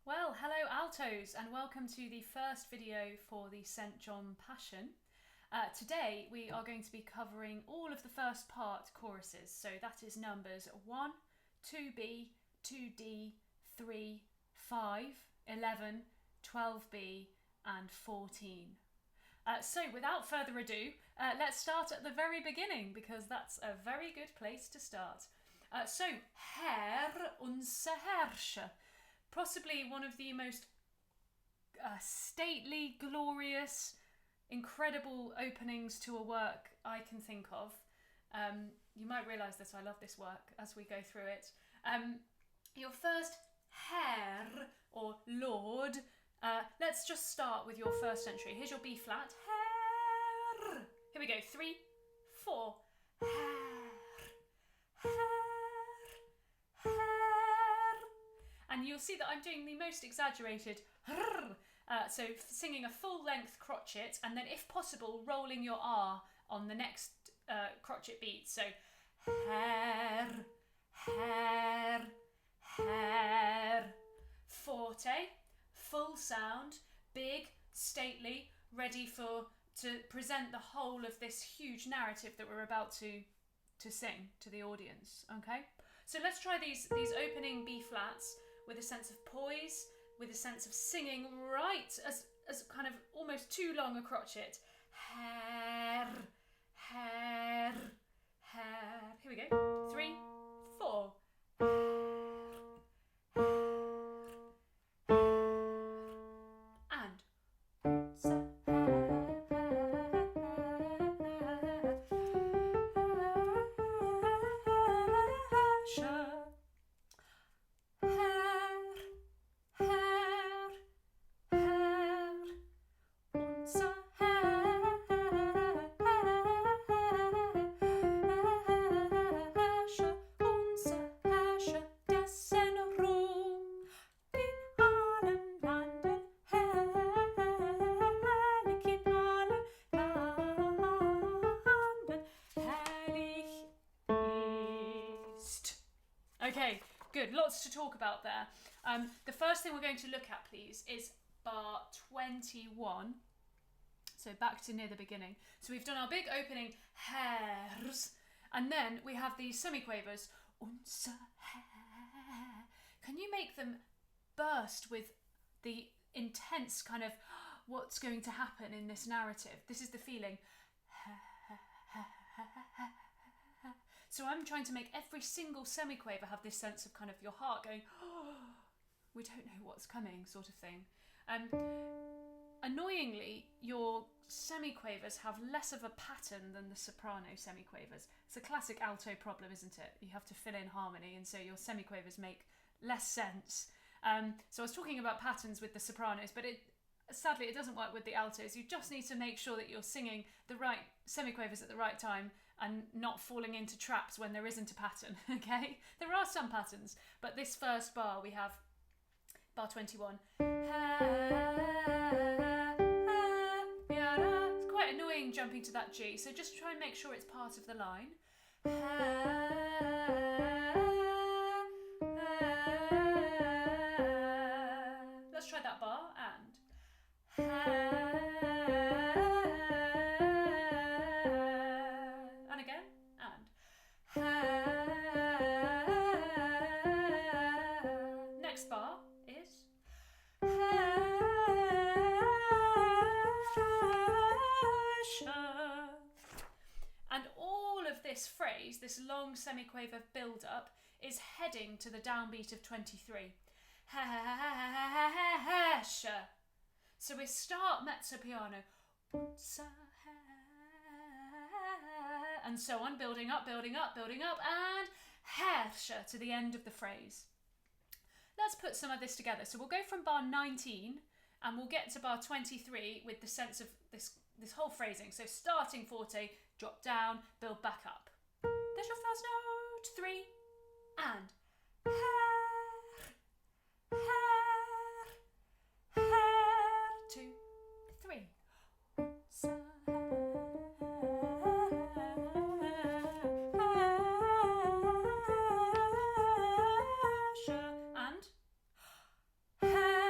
Well, hello altos and welcome to the first video for the St. John Passion. Today we are going to be covering all of the first part choruses, so that is numbers 1, 2b, 2d, 3, 5, 11, 12b and 14. So without further ado, let's start at the very beginning because that's a very good place to start. So, Herr, unser Herrscher. Possibly one of the most stately, glorious, incredible openings to a work I can think of. You might realise that I love this work as we go through it. Your first Herr, or Lord, let's just start with your first entry. Here's your B flat. Herr. Here we go. 3, 4. Herr. Herr. And you'll see that I'm doing the most exaggerated so singing a full length crotchet and then if possible rolling your R on the next crotchet beat. So Herr, Herr, Herr. Forte, full sound, big, stately, ready to present the whole of this huge narrative that we're about to sing to the audience. Okay, so let's try these opening B flats with a sense of poise, with a sense of singing right as kind of almost too long a crotchet. Herr, Herr, Herr. Here we go. 3, 4. Herr, Herr, Herr. And unser Herrscher. Okay, good. Lots to talk about there. The first thing we're going to look at, please, is bar 21. So back to near the beginning. So we've done our big opening Herrs, and then we have these semiquavers. Unser Herr. Can you make them burst with the intense kind of what's going to happen in this narrative? This is the feeling. So I'm trying to make every single semiquaver have this sense of kind of your heart going, oh, we don't know what's coming, sort of thing. Annoyingly, your semiquavers have less of a pattern than the soprano semiquavers. It's a classic alto problem, isn't it? You have to fill in harmony, and so your semiquavers make less sense. So I was talking about patterns with the sopranos, but sadly it doesn't work with the altos. You just need to make sure that you're singing the right semiquavers at the right time and not falling into traps when there isn't a pattern, okay? There are some patterns, but this first bar we have bar 21. It's quite annoying jumping to that G, so just try and make sure it's part of the line. Let's try that bar and and again and next bar is and all of this phrase, this long semiquaver build-up, is heading to the downbeat of 23. So we start mezzo piano, and so on, building up, building up, building up, and Herrscher to the end of the phrase. Let's put some of this together. So we'll go from bar 19 and we'll get to bar 23 with the sense of this whole phrasing. So starting forte, drop down, build back up. There's your first note, 3, and Herr, Herr, Herr, 2, 3. And Herr,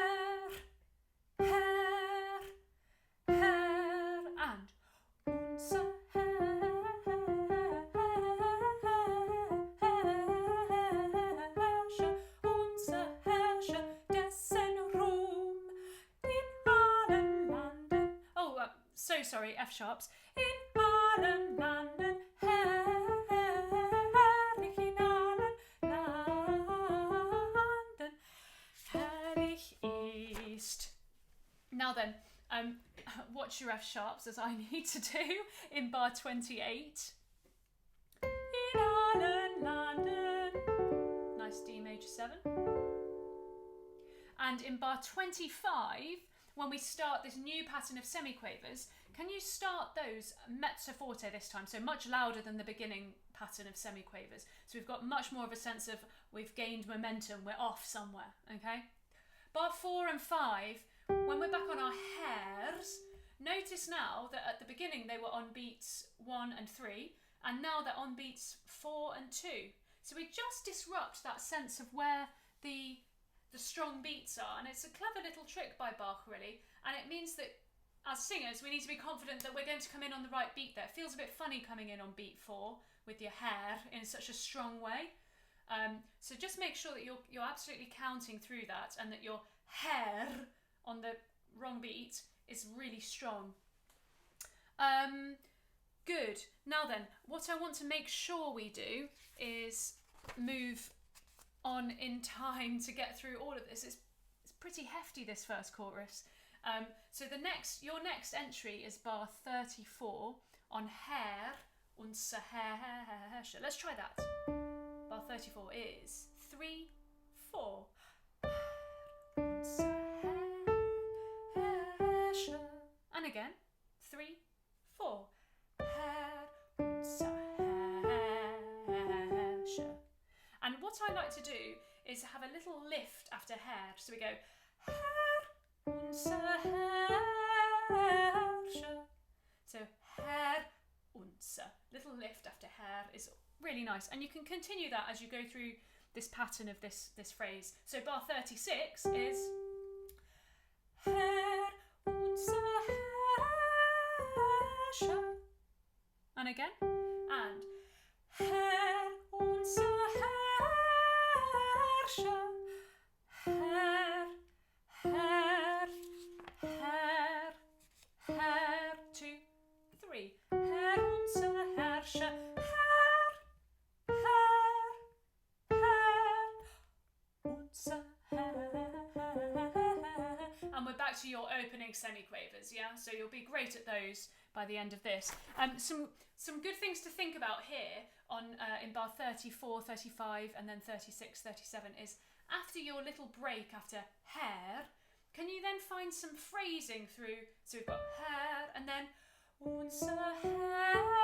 sorry, F sharps. In allen Landen herrlich, in allen Landen herrlich ist. Now then, watch your F sharps as I need to do in bar 28. In allen Landen. Nice D major 7. And in bar 25, when we start this new pattern of semiquavers, can you start those mezzo forte this time? So much louder than the beginning pattern of semiquavers. So we've got much more of a sense of we've gained momentum, we're off somewhere, okay? Bar 4 and 5, when we're back on our hairs, notice now that at the beginning they were on beats 1 and 3, and now they're on beats 4 and 2. So we just disrupt that sense of where the strong beats are, and it's a clever little trick by Bach, really, and it means that as singers we need to be confident that we're going to come in on the right beat there. It feels a bit funny coming in on beat 4 with your hair in such a strong way. So just make sure that you're absolutely counting through that, and that your hair on the wrong beat is really strong. Good. Now then, what I want to make sure we do is move on in time to get through all of this. It's pretty hefty, this first chorus. So your next entry is bar 34 on hair unser Herrscher. Let's try that. Bar 34 is 3, 4. Unser Herrscher. And again, 3, 4. Herr unser Herrscher. And what I like to do is have a little lift after Herr. So we go Herr unser Herrscher. So Herr unser. Little lift after Herr is really nice. And you can continue that as you go through this pattern of this phrase. So bar 36 is Herr unser Herrscher. And again. And Herr unser Herrscher. Herr, Herr, Herr, Herr. 2, 3. Herr unser Herrscher. Herr, Herr, Herr unser Herr. And we're back to your opening semiquavers, yeah? So you'll be great at those by the end of this. Some good things to think about here on in bar 34, 35 and then 36, 37 is after your little break after Herr, can you then find some phrasing through? So we've got Herr and then unser Herrscher.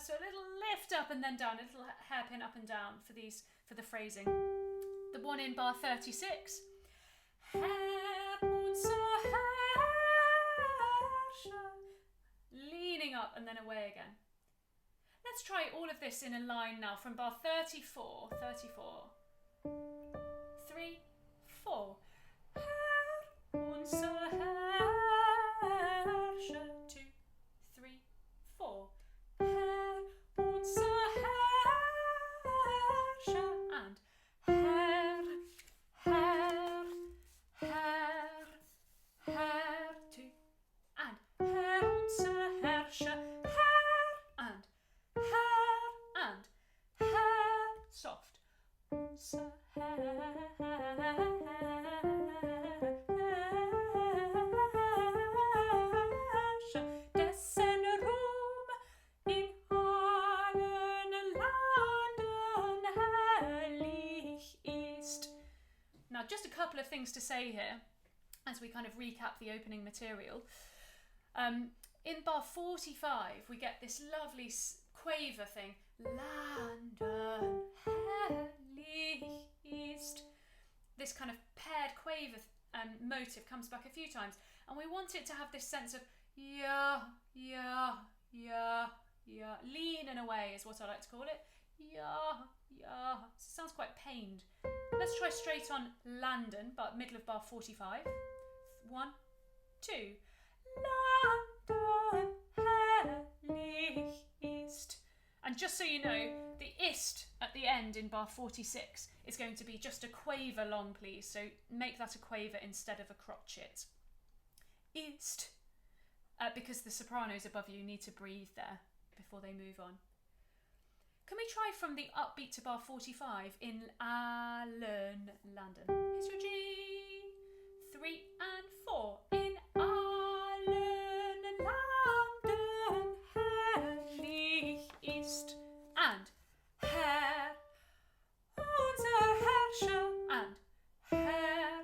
So a little lift up and then down, a little hairpin up and down for the phrasing. The one in bar 36. Herr unser Herrscher. Leaning up and then away again. Let's try all of this in a line now from bar 34. 3, 4. Herr unser Herrscher. 2, 3, 4. Herr unser Herrscher. And Herr, Herr, Herr, Herr. 2. And Herr unser Herrscher. Herr. And Herr. And Herr. Soft. Unser Herrscher, dessen Ruhm in allen Landen herrlich ist. Now, just a couple of things to say here as we kind of recap the opening material. In bar 45, we get this lovely quaver thing. Landen herrlich ist. This kind of paired quaver motive comes back a few times, and we want it to have this sense of yeah, yeah, yeah, yeah. Lean and away is what I like to call it. Yeah, yeah. It sounds quite pained. Let's try straight on Landen, but middle of bar 45. 1, 2. Landen herrlich ist. And just so you know, the ist at the end in bar 46 is going to be just a quaver long, please. So make that a quaver instead of a crotchet. Ist because the sopranos above you need to breathe there before they move on. Can we try from the Upbeat to Bar 45 in Allen, London? Here's your G, 3 and 4. In Allen, London, herrlich ist. And Herr, unser Herrscher. And Herr,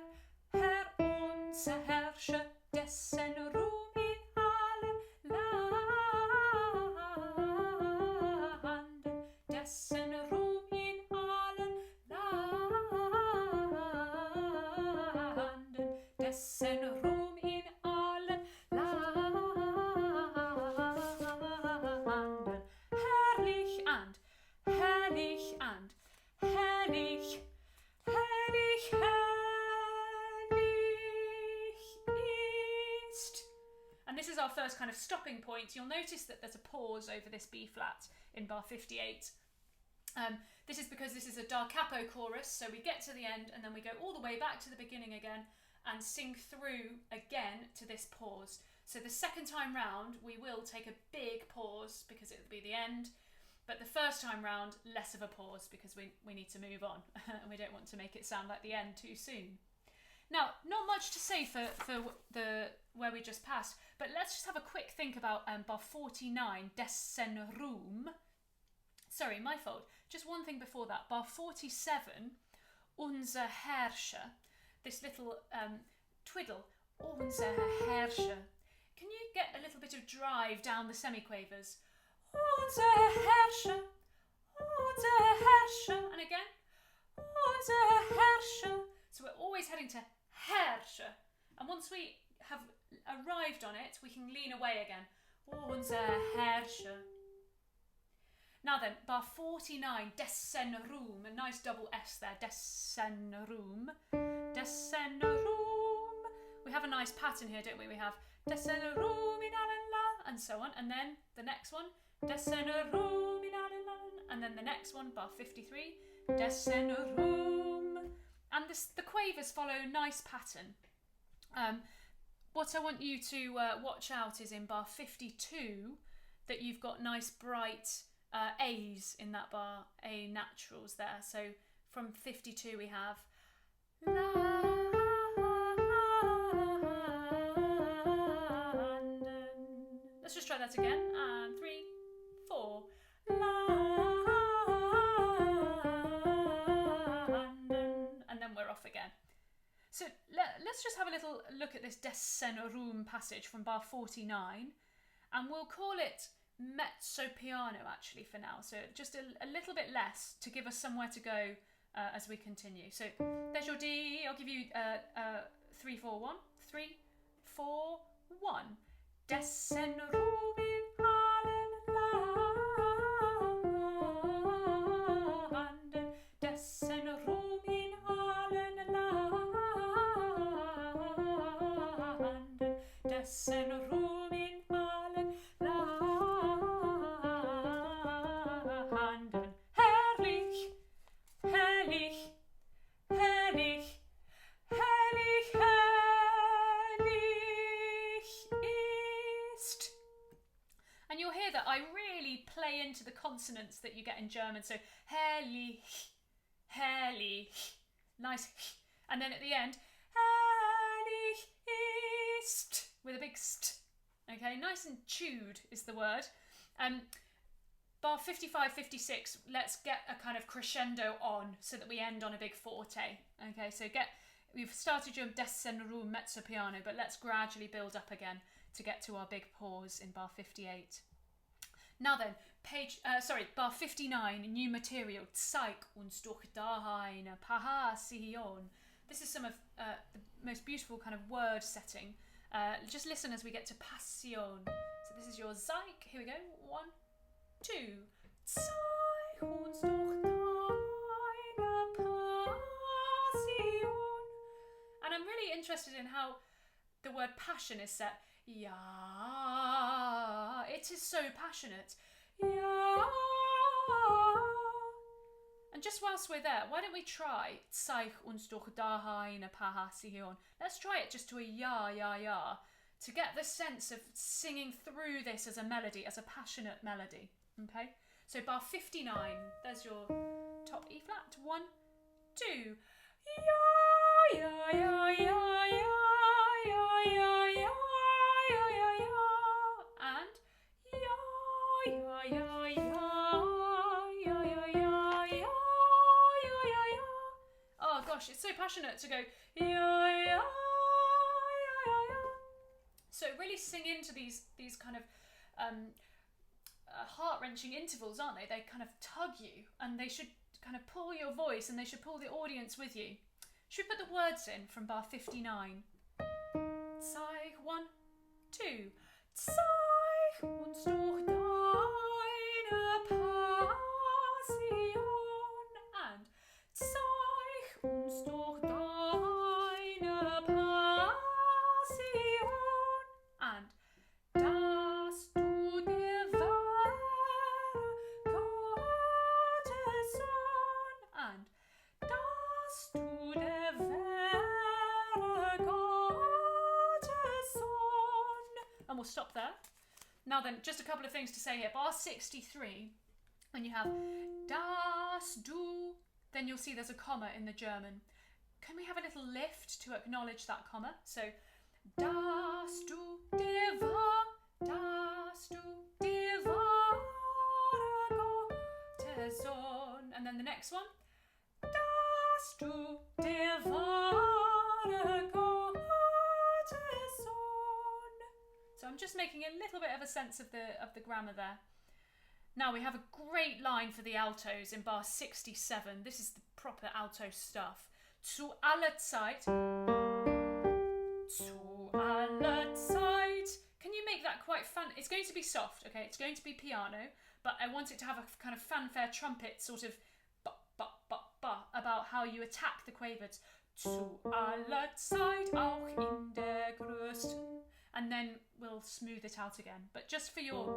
unser Herrscher, dessen Ruhm in allen Landen, dessen Ruhm in allen Landen, dessen Ruhm in allen Landen, herrlich and herrlich and herrlich, herrlich, herrlich ist. And this is our first kind of stopping point. You'll notice that there's a pause over this B flat in bar 58. This is because this is a da capo chorus, so we get to the end and then we go all the way back to the beginning again and sing through again to this pause. So the second time round we will take a big pause because it'll be the end, but the first time round less of a pause because we need to move on and we don't want to make it sound like the end too soon. Now, not much to say for the where we just passed, but let's just have a quick think about bar 49, dessen Ruhm. Sorry, my fault. Just one thing before that. Bar 47, unser Herrscher. This little twiddle, unser Herrscher. Can you get a little bit of drive down the semiquavers? Unser Herrscher, unser Herrscher. And again, unser Herrscher. So we're always heading to Herrscher. And once we have arrived on it, we can lean away again. Unser Herrscher. Now then, bar 49, dessen Ruhm. A nice double S there, dessen Ruhm. Dessen Ruhm. We have a nice pattern here, don't we? We have dessen Ruhm in allen La, and so on. And then the next one, dessen Ruhm in allen La. And then the next one, bar 53, dessen Ruhm. And the quavers follow a nice pattern. What I want you to watch out is in bar 52 that you've got nice bright A's in that bar, A naturals there. So from 52 we have London. Let's just try that again. And 3, 4. London. And then we're off again. So let's just have a little look at this dessen Ruhm passage from bar 49, and we'll call it mezzo piano actually for now, so just a little bit less to give us somewhere to go as we continue. So there's your D. I'll give you 3, 4, 1. 3, 4, 1. Dessen Ruhm in allen Landen, dessen Ruhm in allen Landen, dessen Ruhm in allen Landen. Herrlich, herrlich, herrlich, herrlich, herrlich ist. And you'll hear that I really play into the consonants that you get in German. So herrlich, herrlich, nice, and then at the end, herrlich ist, with a big st. Okay, nice and chewed is the word. Bar 55, 56, let's get a kind of crescendo on so that we end on a big forte. Okay, so we've started your dessen Ruhm mezzo piano, but let's gradually build up again to get to our big pause in bar 58. Now then, bar 59, new material, zeig uns doch deine Passion. This is some of the most beautiful kind of word setting. Just listen as we get to passion. So this is your zeig. Here we go. 1, 2. Zeig uns doch deine Passion. And I'm really interested in how the word passion is set. Ja, it is so passionate. Ja. And just whilst we're there, why don't we try zeig uns doch deine Passion? Let's try it just to a ja, ja, ja. to get the sense of singing through this as a melody, as a passionate melody. Okay, so bar 59, there's your top E flat. 1, 2, ya ya ya ya ya ya ya ya ya ya, and ya ya ya ya ya ya ya ya ya ya. Oh gosh, it's so passionate to go ya ya ya ya ya. So really sing into these kind of heart-wrenching intervals, aren't they? They kind of tug you, and they should kind of pull your voice, and they should pull the audience with you. Should we put the words in from bar 59? Zeig 1, 2. Zeig uns doch deine Passion, and zeig uns doch deine Passion, and dass du der wahre Gottes Sohn, and dass du der wahre Gottes Sohn. And we'll stop there. Now then, just a couple of things to say here. Bar 63, when you have das du, then you'll see there's a comma in the German. Can we have a little lift to acknowledge that comma? So, dass du der wahre Gottes Sohn. And then the next one, dass du der wahre Gottes Sohn. So I'm just making a little bit of a sense of the grammar there. Now we have a great line for the altos in bar 67. This is the proper alto stuff. Zu aller Zeit. Zu aller Zeit. Can you make that quite fun? It's going to be soft, okay? It's going to be piano, but I want it to have a kind of fanfare trumpet sort of ba ba ba ba about how you attack the quavers. Zu aller Zeit auch in der größten. And then we'll smooth it out again. But just for your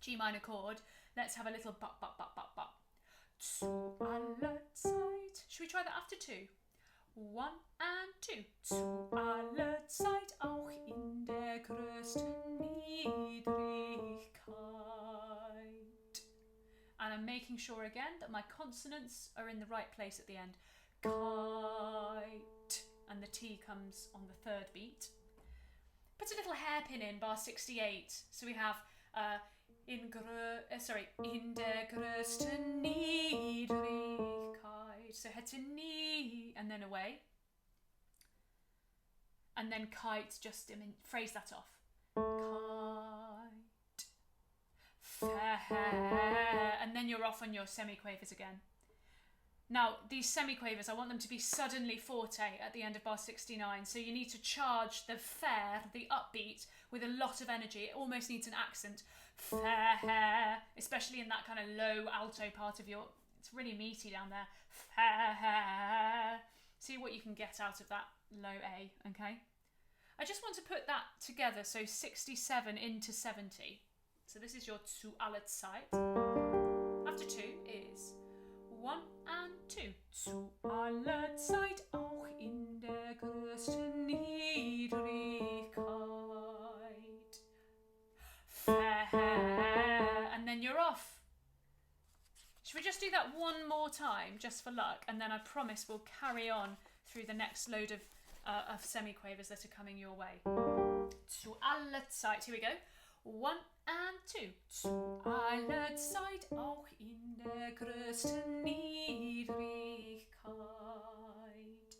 G minor chord, let's have a little ba ba ba ba ba. Zu aller Zeit. Should we try that after 2? 1 and 2. Zu aller Zeit auch in der größten Niedrigkeit. And I'm making sure again that my consonants are in the right place at the end. Kite. And the T comes on the third beat. Put a little hairpin in bar 68. So we have in der größten Niedrigkeit. So head to knee and then away. And then kite, just phrase that off. Kite. Fair. And then you're off on your semiquavers again. Now, these semiquavers, I want them to be suddenly forte at the end of bar 69. So you need to charge the fair, the upbeat, with a lot of energy. It almost needs an accent. Fair, especially in that kind of low alto part of your... It's really meaty down there. Fair. See what you can get out of that low A, okay? I just want to put that together, so 67 into 70. So this is your Zu aller Zeit. After 2 is 1 and 2. Zu aller Zeit auch in der größten Niedrigkeit. Fair. And then you're off. Should we just do that one more time, just for luck? And then I promise we'll carry on through the next load of semiquavers that are coming your way. Zu aller Zeit. Here we go. 1 and 2. Zu aller Zeit auch in der größten Niedrigkeit.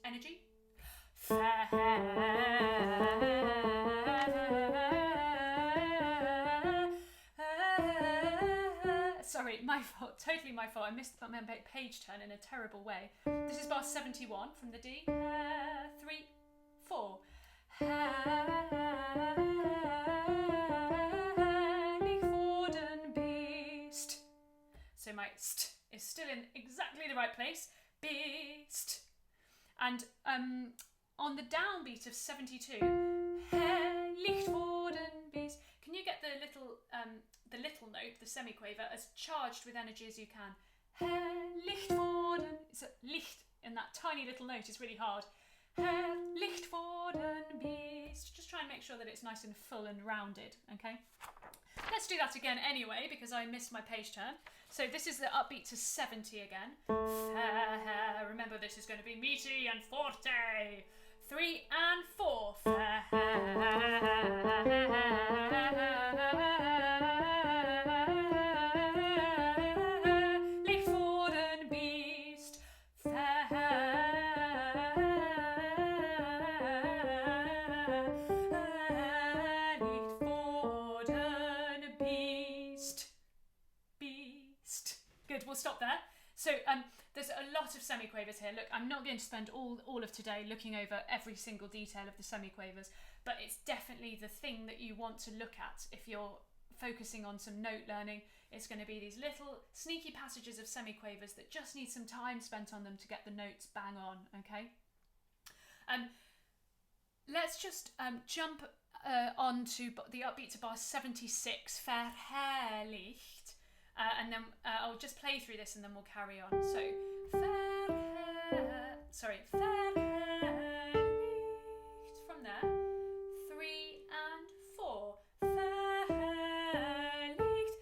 Energy. Fair. Sorry, my fault, totally my fault. I missed my page turn in a terrible way. This is bar 71 from the D. 3, 4. Herrlich worden bist. So my st is still in exactly the right place. Bist. And on the downbeat of 72, herrlich worden bist. Can you get the little note, the semiquaver, as charged with energy as you can? Herrlich worden. It's a licht in that tiny little note is really hard. Herrlich worden bist. Just try and make sure that it's nice and full and rounded, okay? Let's do that again anyway, because I missed my page turn. So this is the upbeat to 70 again. Remember, this is going to be meaty and forte. 3 and 4. Good, we'll stop there. So there's a lot of semiquavers here. Look, I'm not going to spend all of today looking over every single detail of the semiquavers, but it's definitely the thing that you want to look at if you're focusing on some note learning. It's going to be these little sneaky passages of semiquavers that just need some time spent on them to get the notes bang on, okay? Let's just jump on to the upbeat to bar 76, Verherrlicht. And then I'll just play through this and then we'll carry on. So, Verherrlicht. From there, 3 and 4. Verherrlicht,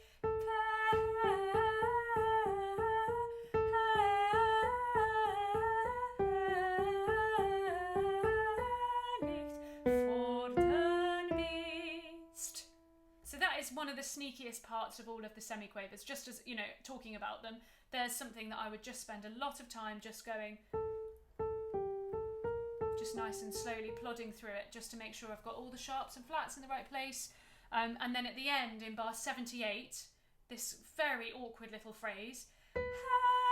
So that is one of the sneakiest parts of all of the semiquavers. Just as, you know, talking about them, there's something that I would just spend a lot of time just going, just nice and slowly plodding through it, just to make sure I've got all the sharps and flats in the right place. And then at the end, in bar 78, this very awkward little phrase,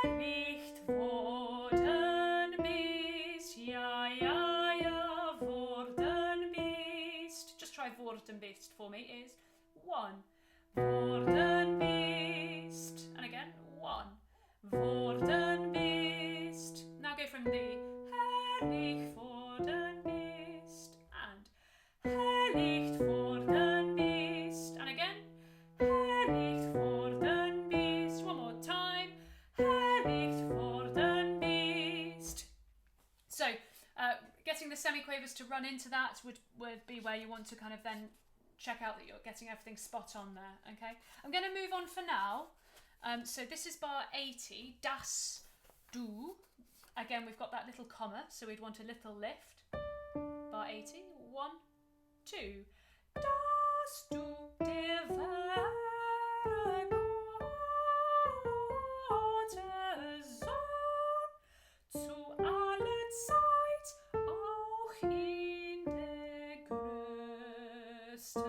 Nicht worden bist, ja, ja, ja, worden bist. Just try worden bist for me, is 1. Worden bist. And again, 1. Worden bist. Now go from the herrlich worden bist and herrlich worden bist. And again, herrlich worden bist. One more time. Herrlich worden bist. So, getting the semiquavers to run into that would be where you want to kind of then check out that you're getting everything spot on there, okay? I'm going to move on for now. So this is bar 80, das, du. Again, we've got that little comma, so we'd want a little lift. Bar 80, 1, 2. Das, du, der wahre Gottessohn, zu aller Zeit, auch in der größten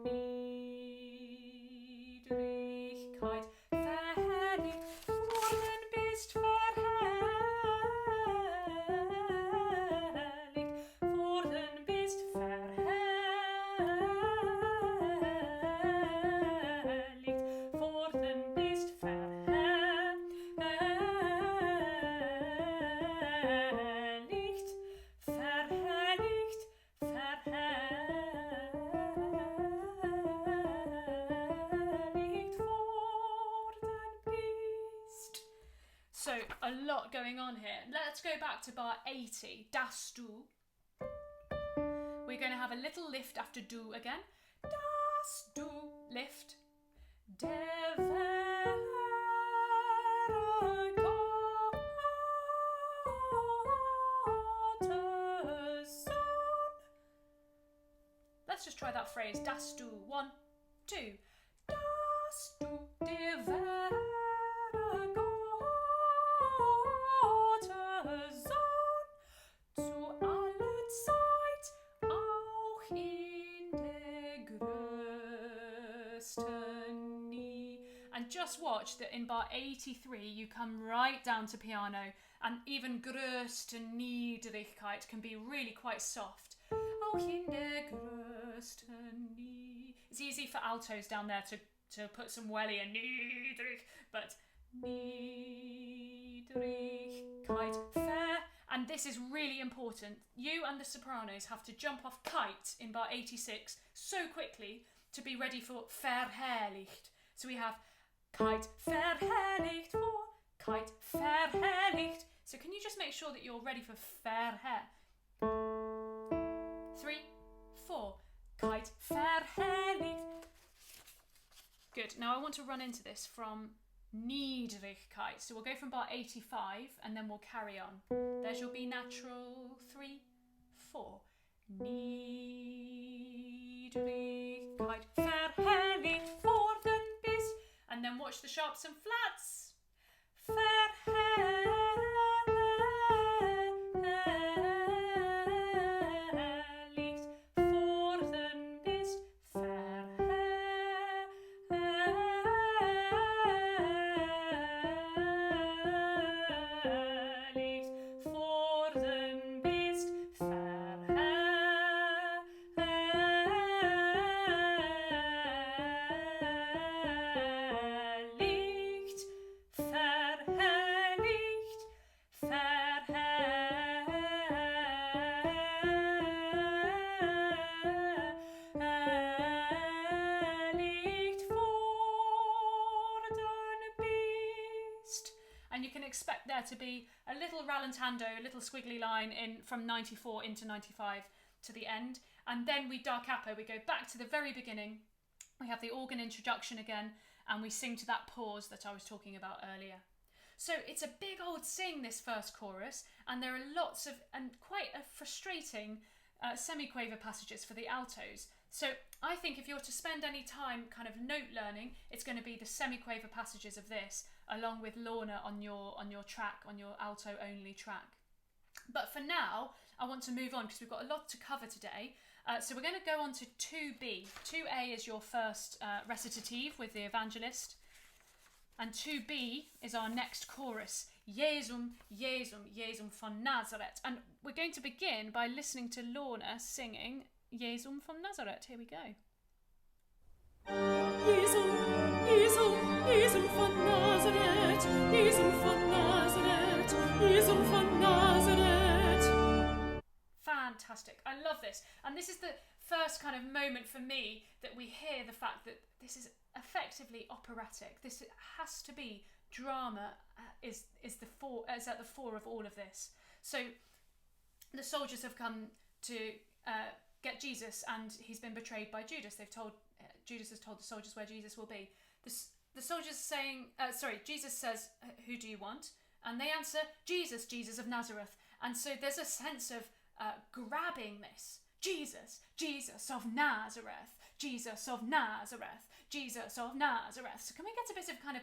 Niedrigkeit, verherrlicht worden bist, verherrlicht worden bist, verherrlicht worden bist, verherrlicht, verherrlicht, verherrlicht worden bist. So, a lot going on here. Let's go back to bar 80, das du. We're going to have a little lift after du again. Das du, lift. Der wahre Gottessohn. Let's just try that phrase. Das du. 1, 2. Das du, der wahre Gottessohn, zu aller Zeit, auch in der größten And just watch that in bar 83 you come right down to piano, and even größte Niedrigkeit can be really quite soft. Auch in der größten It's easy for altos down there to put some welly in niedrig, but Niedrigkeit, fair. And this is really important. You and the sopranos have to jump off kite in bar 86 so quickly to be ready for verherrlicht. So we have kite verherrlicht for kite verherrlicht. So can you just make sure that you're ready for verher? 3, 4. Kite verherrlicht. Good. Now I want to run into this from Niedrigkeit. So we'll go from bar 85 and then we'll carry on. There's your B natural. 3, 4. Niedrigkeit verherrlicht worden bist. And then watch the sharps and flats. Verherrlicht worden bist. Verherrlicht worden bist. And you can expect there to be a little rallentando, a little squiggly line in from 94 into 95 to the end. And then we da capo, we go back to the very beginning. We have the organ introduction again, and we sing to that pause that I was talking about earlier. So it's a big old sing, this first chorus, and there are lots of, and quite a frustrating semiquaver passages for the altos. So I think if you're to spend any time kind of note learning, it's going to be the semiquaver passages of this, along with Lorna on your track, on your alto only track. But for now, I want to move on because we've got a lot to cover today. So we're going to go on to 2B. 2A is your first recitative with the evangelist. And 2B is our next chorus. Jesum, Jesum, Jesum von Nazareth. And we're going to begin by listening to Lorna singing Jesum von Nazareth. Here we go. Jesum, Jesum, Jesum von Nazareth, Jesum von Nazareth, Jesum von Nazareth. Fantastic. I love this. And this is the first kind of moment for me that we hear the fact that this is effectively operatic. This has to be drama is at the fore of all of this. So the soldiers have come to get Jesus, and he's been betrayed by Judas. Judas has told the soldiers where Jesus will be. The soldiers saying, Jesus says, who do you want? And they answer, Jesus, Jesus of Nazareth. And so there's a sense of grabbing this. Jesus, Jesus of Nazareth, Jesus of Nazareth, Jesus of Nazareth. So can we get a bit of kind of,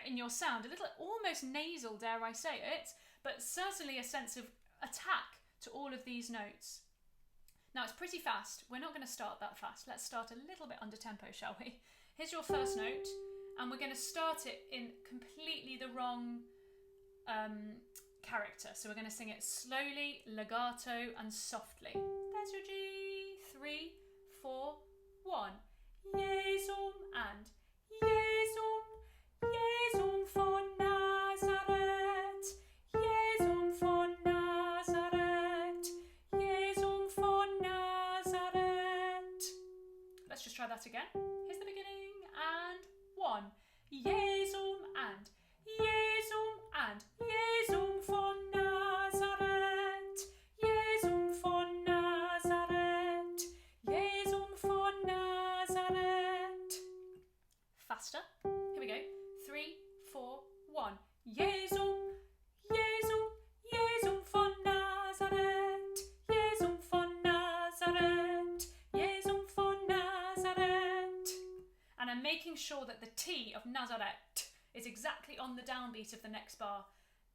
in your sound, a little almost nasal, dare I say it, but certainly a sense of attack to all of these notes. Now it's pretty fast. We're not going to start that fast. Let's start a little bit under tempo, shall we? Here's your first note, and we're going to start it in completely the wrong character. So we're going to sing it slowly, legato, and softly. There's your G. 3, 4, 1. Jesum and Jesum, Jesum von Nazareth, Jesum von Nazareth, Jesum von Nazareth. Let's just try that again. Here's the beginning, and 1. Jesum and Jesum and Jesum von Nazareth, Jesum von Nazareth, Jesum von Nazareth. Faster. Here we go. 3, 4, 1. Jesum, Jesum, Jesum von Nazareth, Jesum von Nazareth, Jesum von Nazareth. And I'm making sure that the T of Nazareth is exactly on the downbeat of the next bar.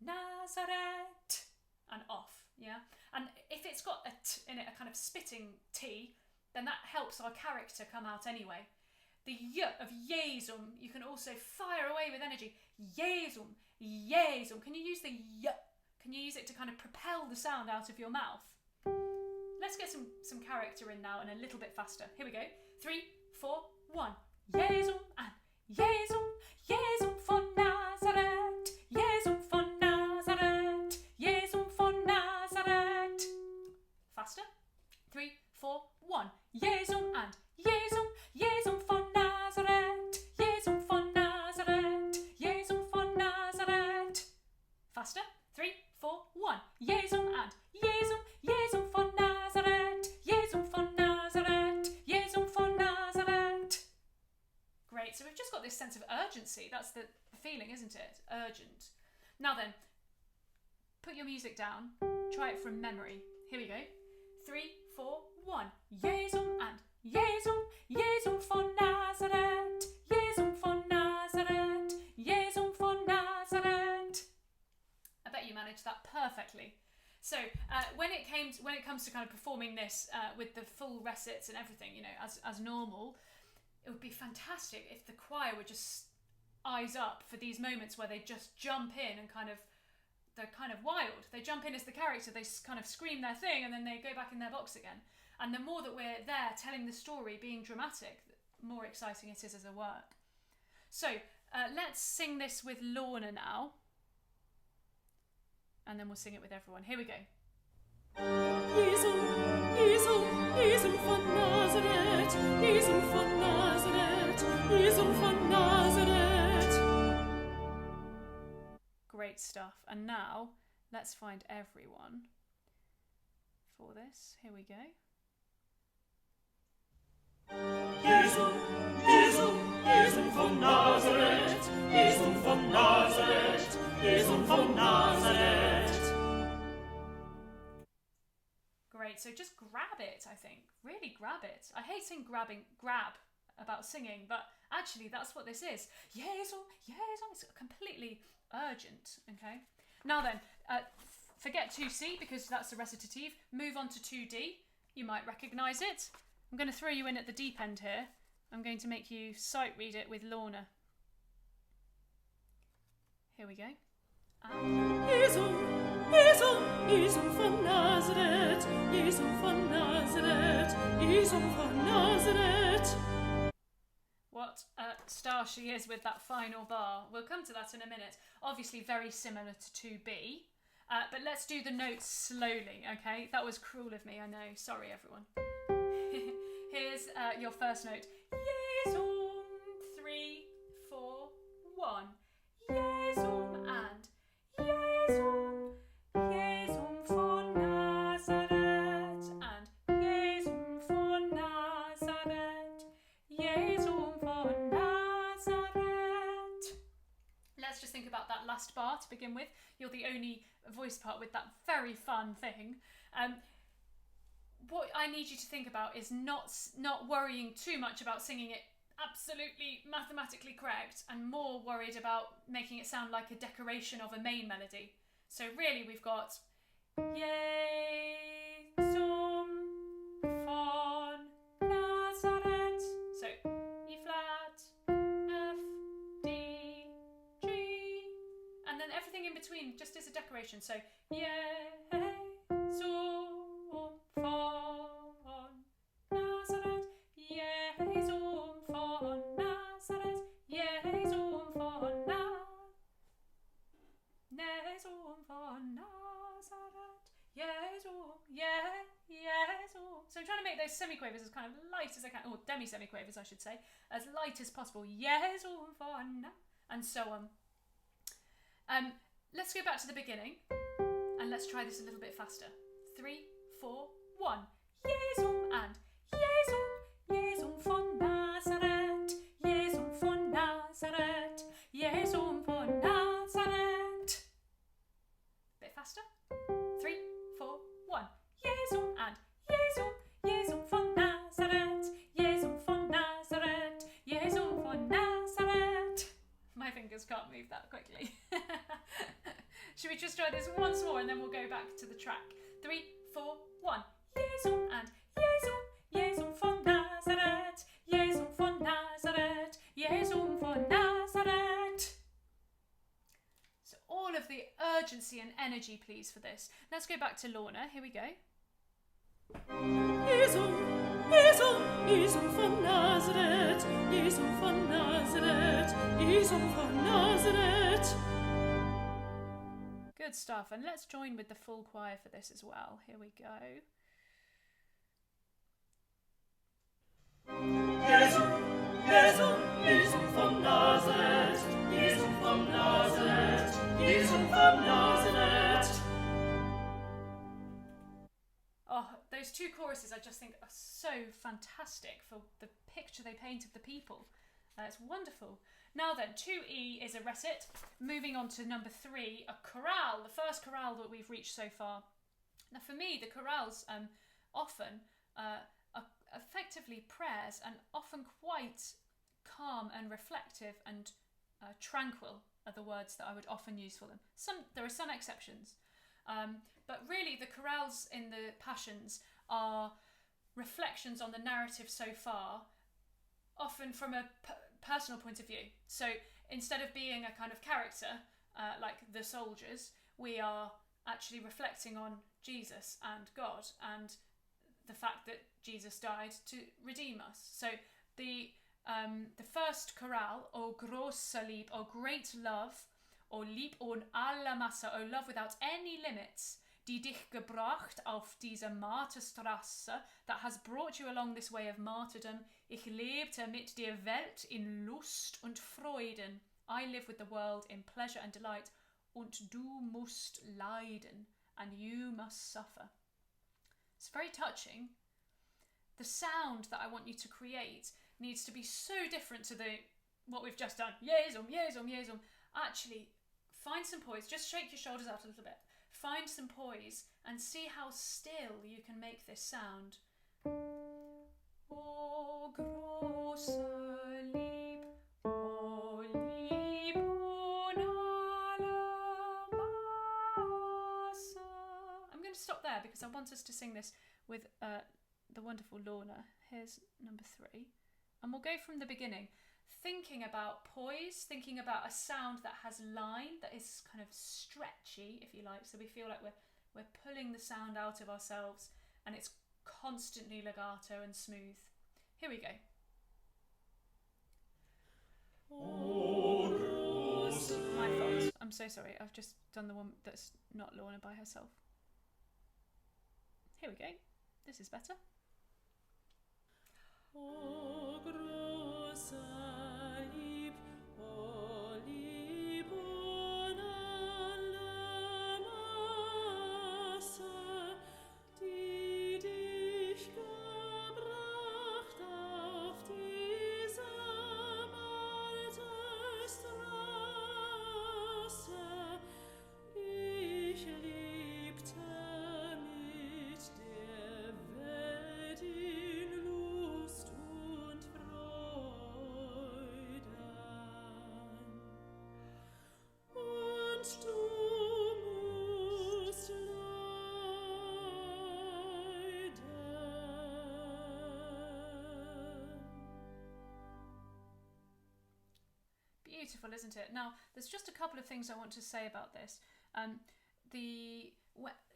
Nazareth. And off, yeah? And if it's got a T in it, a kind of spitting T, then that helps our character come out anyway. The Y of Jesum, you can also fire away with energy. Jesum, Jesum. Can you use the Y? Can you use it to kind of propel the sound out of your mouth? Let's get some character in now and a little bit faster. Here we go. 3, 4, 1. Jesum and Jesum, Jesum von Nazareth, Jesum von Nazareth, Jesum von Nazareth. Faster. 3, 4, 1. Jesum and Jesum, Jesum von Nazareth, Jesum von Nazareth, Jesum von Nazareth. Faster. 3, 4, 1. Jesum and Jesum, Jesum von Nazareth, Jesum von Nazareth. Now then, put your music down. Try it from memory. Here we go. 3, 4, 1. Jesum and Jesum, Jesum von Nazareth, Jesum von Nazareth, Jesum von Nazareth. I bet you managed that perfectly. So when it comes to kind of performing this with the full recits and everything, you know, as normal, it would be fantastic if the choir would just eyes up for these moments where they just jump in and they're kind of wild. They jump in as the character, they kind of scream their thing, and then they go back in their box again. And the more that we're there telling the story, being dramatic, the more exciting it is as a work. So let's sing this with Lorna now. And then we'll sing it with everyone. Here we go. Jesum, Jesum, Jesum von Nazareth, Jesum von Nazareth, Jesum von Nazareth. Great stuff. And now let's find everyone for this. Here we go. Jesum, Jesum, Jesum von Nazareth, Jesum von Nazareth, Jesum von Nazareth. Great, so just grab it, I think. Really grab it. I hate saying grab about singing, but actually that's what this is. Jesum, Jesum, it's completely urgent, okay? Now then, forget 2C because that's the recitative. Move on to 2D. You might recognise it. I'm going to throw you in at the deep end here. I'm going to make you sight read it with Lorna. Here we go. Jesum, Jesum, Jesum von Nazareth, Jesum von Nazareth, Jesum von Nazareth. What a star she is with that final bar. We'll come to that in a minute. Obviously very similar to 2B. But let's do the notes slowly, okay? That was cruel of me, I know. Sorry, everyone. Here's your first note. Jesum, 3, 4, 1. Jesum and Jesum, Jesum von Nazareth and Jesum von Nazareth, Jesum von Nazareth. Let's just think about that last bar to begin with. You're the only voice part with that very fun thing. What I need you to think about is not worrying too much about singing it absolutely mathematically correct and more worried about making it sound like a decoration of a main melody. So really we've got Jesum von Nazareth. So E flat, F, D, G, and then everything in between just is a decoration. So Jesum von Nazareth, Jesum von Nazareth, Jesum von Nazareth, Jesum, Jesum. So I'm trying to make those semiquavers as kind of light as I can, or demi-semiquavers I should say, as light as possible. Jesum von Nazareth, and so on. Let's go back to the beginning, and let's try this a little bit faster. 3, 4, 1. Jesum and Jesum, Jesum von Nazareth, Jesum von Nazareth, Jesum von Nazareth. Bit faster. 3, 4, 1. Jesum and Jesum, Jesum von Nazareth, Jesum von Nazareth, Jesum von Nazareth. My fingers can't move that quickly. Should we just try this once more and then we'll go back to the track? 3, 4, 1. Jesum and Jesum, Jesum von Nazareth, Jesum von Nazareth, Jesum von Nazareth. So all of the urgency and energy, please, for this. Let's go back to Lorna. Here we go. Jesum, Jesum, Jesum von Nazareth, Jesum von Nazareth, Jesum von Nazareth. Good stuff. And let's join with the full choir for this as well. Here we go. Jesum, Jesum, Jesum von Nazareth, Jesum von Nazareth, Jesum von Nazareth. Oh, those two choruses I just think are so fantastic for the picture they paint of the people. It's wonderful. Now then, 2E is a recit. Moving on to number 3, a chorale, the first chorale that we've reached so far. Now for me, the chorales often are effectively prayers, and often quite calm and reflective and tranquil are the words that I would often use for them. There are some exceptions, but really the chorales in the Passions are reflections on the narrative so far, often from a personal point of view. So instead of being a kind of character like the soldiers, we are actually reflecting on Jesus and God and the fact that Jesus died to redeem us. So the first chorale, O große Lieb, O great love, O Lieb und alle Masse, O love without any limits, die dich gebracht auf diese Marterstraße, that has brought you along this way of martyrdom. Ich lebte mit der Welt in Lust und Freuden. I live with the world in pleasure and delight. Und du musst leiden, and you must suffer. It's very touching. The sound that I want you to create needs to be so different to what we've just done. Jesum, Jesum, Jesum. Actually, find some poise. Just shake your shoulders out a little bit. Find some poise and see how still you can make this sound. O große Lieb, O Lieb und alle Masse. I'm going to stop there because I want us to sing this with the wonderful Lorna. Here's number 3. And we'll go from the beginning, thinking about poise, thinking about a sound that has line, that is kind of stretchy, if you like, so we feel like we're pulling the sound out of ourselves and it's constantly legato and smooth. Here we go. My fault. I'm so sorry. I've just done the one that's not Lorna by herself. Here we go. This is better. O große Lieb, O Lieb und alle Masse, die dich gebracht auf diese Marterstraße. Ich liebte mit der Welt in Lust und Freuden. Und du musst leiden. Beautiful, isn't it? Now, there's just a couple of things I want to say about this.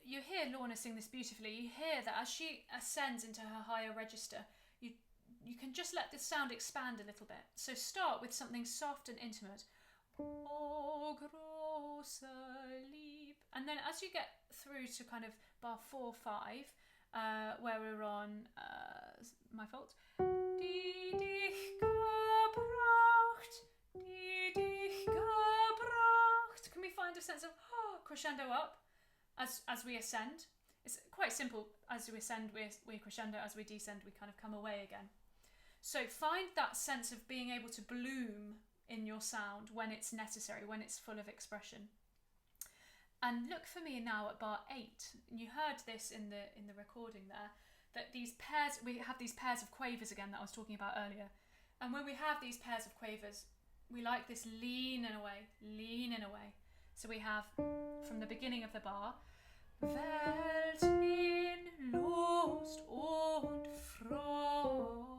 You hear Lorna sing this beautifully. You hear that as she ascends into her higher register, you can just let the sound expand a little bit. So start with something soft and intimate. O große Lieb. And then as you get through to kind of bar 4, 5, where we're on, my fault, die dich gebracht, die dich gebracht. Can we find a sense of crescendo up as we ascend? It's quite simple. As we ascend, we crescendo. As we descend, we kind of come away again. So find that sense of being able to bloom in your sound when it's necessary, when it's full of expression. And look for me now at bar 8. You heard this in the recording there, that these pairs, we have these pairs of quavers again that I was talking about earlier. And when we have these pairs of quavers, we like this leaning away. So we have, from the beginning of the bar, Welt in Lust und Freuden,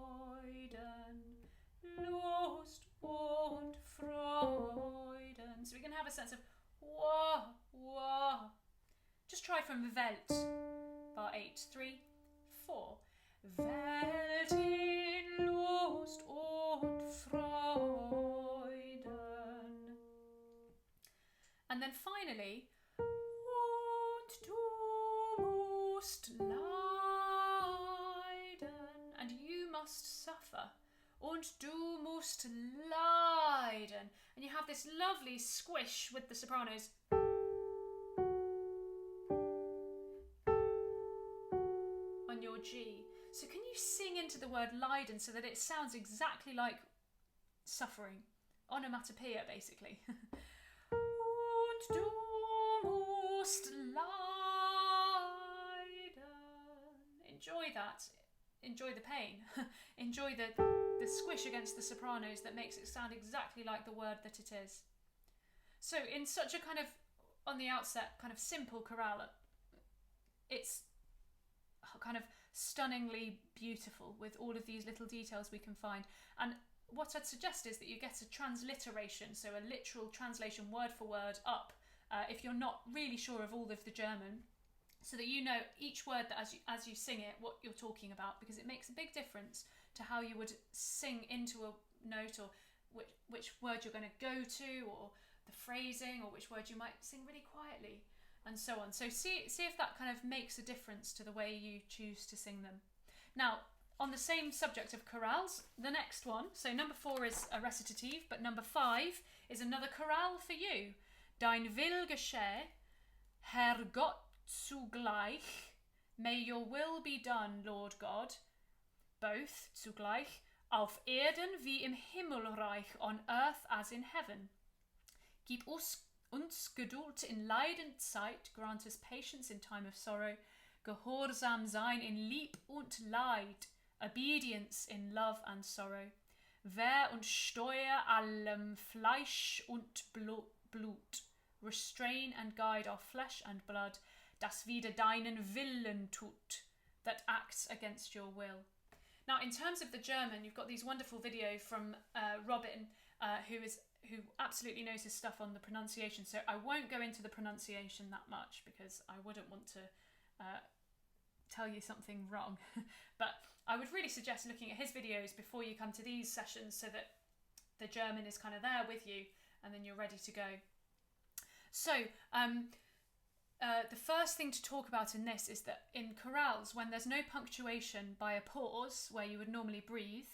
Lust und Freuden. So we can have a sense of wah, wah. Just try from Welt, bar 8, 3, 4. Welt in Lust und Freuden. And then finally, und du musst leiden, and you must suffer. Und du musst leiden. And you have this lovely squish with the sopranos. On your G. So can you sing into the word leiden so that it sounds exactly like suffering. Onomatopoeia, basically. Und du musst leiden. Enjoy that. Enjoy the pain. Enjoy the squish against the sopranos that makes it sound exactly like the word that it is. So in such a kind of, on the outset, kind of simple chorale, it's kind of stunningly beautiful with all of these little details we can find. And what I'd suggest is that you get a transliteration, so a literal translation word for word up, if you're not really sure of all of the German, so that you know each word that as you sing it, what you're talking about, because it makes a big difference to how you would sing into a note, or which word you're going to go to, or the phrasing, or which word you might sing really quietly, and so on. So see if that kind of makes a difference to the way you choose to sing them. Now, on the same subject of chorales, the next one, so number 4 is a recitative, but number 5 is another chorale for you. Dein Will geschehe, Herr Gott zugleich, may your will be done, Lord God, both zugleich, auf Erden wie im Himmelreich, on earth as in heaven. Gib uns Geduld in Leidenszeit, grant us patience in time of sorrow, Gehorsam sein in Lieb und Leid, obedience in love and sorrow, Wehr und Steuer allem Fleisch und Blut, restrain and guide our flesh and blood, das wider deinen Willen tut, that acts against your will. Now, in terms of the German, you've got these wonderful video from Robin, who absolutely knows his stuff on the pronunciation. So I won't go into the pronunciation that much because I wouldn't want to tell you something wrong. But I would really suggest looking at his videos before you come to these sessions, so that the German is kind of there with you and then you're ready to go. So the first thing to talk about in this is that in chorales, when there's no punctuation by a pause where you would normally breathe,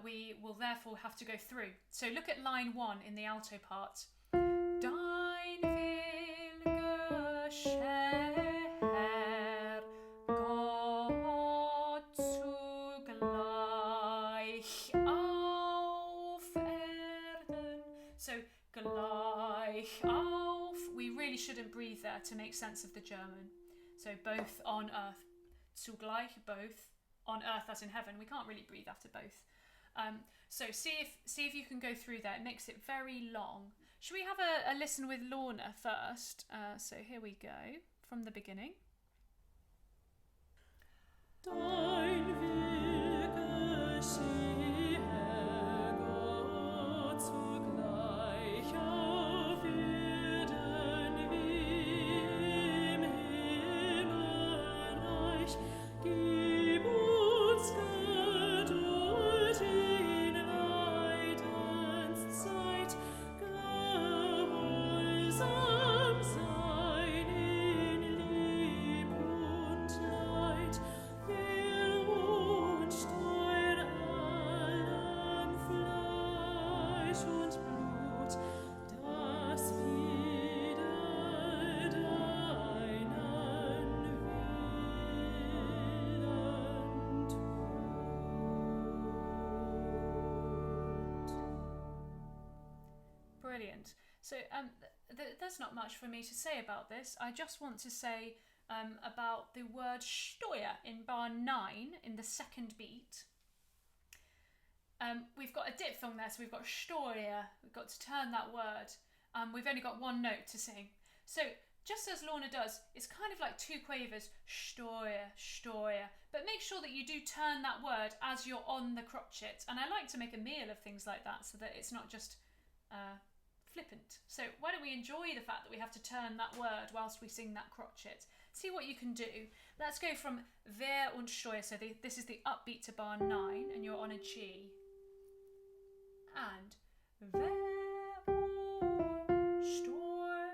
we will therefore have to go through. So look at line 1 in the alto part. Dein Will geschehe, Herr Gott zugleich auf Erden. So gleich auf. We really shouldn't breathe there to make sense of the German. So both on earth. Zugleich, both. On earth as in heaven. We can't really breathe after both. So see if you can go through that. It makes it very long. Should we have a listen with Lorna first? So here we go from the beginning. Dein Will geschehe, Herr Gott, zugleich auf Erden wie im Himmelreich. Gib uns Geduld in Leidenszeit, Gehorsam sein in Lieb und Leid, Wehr und Steuer allem Fleisch und Blut, das wider deinen Willen tut. Brilliant. So there's not much for me to say about this. I just want to say about the word Steuer in bar 9 in the second beat. We've got a diphthong there, so we've got Steuer. We've got to turn that word. We've only got one note to sing. So just as Lorna does, it's kind of like 2 quavers, Steuer, Steuer. But make sure that you do turn that word as you're on the crotchet. And I like to make a meal of things like that so that it's not just flippant. So why don't we enjoy the fact that we have to turn that word whilst we sing that crotchet. See what you can do. Let's go from Wehr und Steuer. So this is the upbeat to bar 9 and you're on a G. And Wehr und Steuer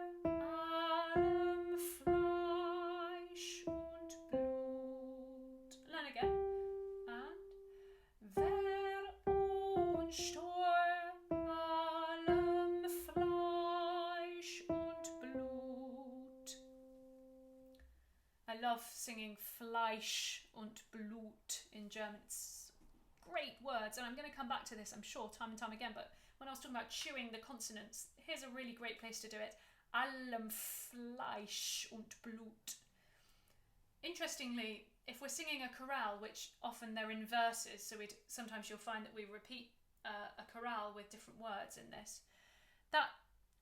allem Fleisch und Blut. Learn again. And Wehr und Steuer allem Fleisch und Blut. I love singing Fleisch und Blut in German. It's great words, and I'm going to come back to this, I'm sure, time and time again, but when I was talking about chewing the consonants, here's a really great place to do it. Allem Fleisch und Blut. Interestingly, if we're singing a chorale, which often they're in verses, so sometimes you'll find that we repeat a chorale with different words in this, that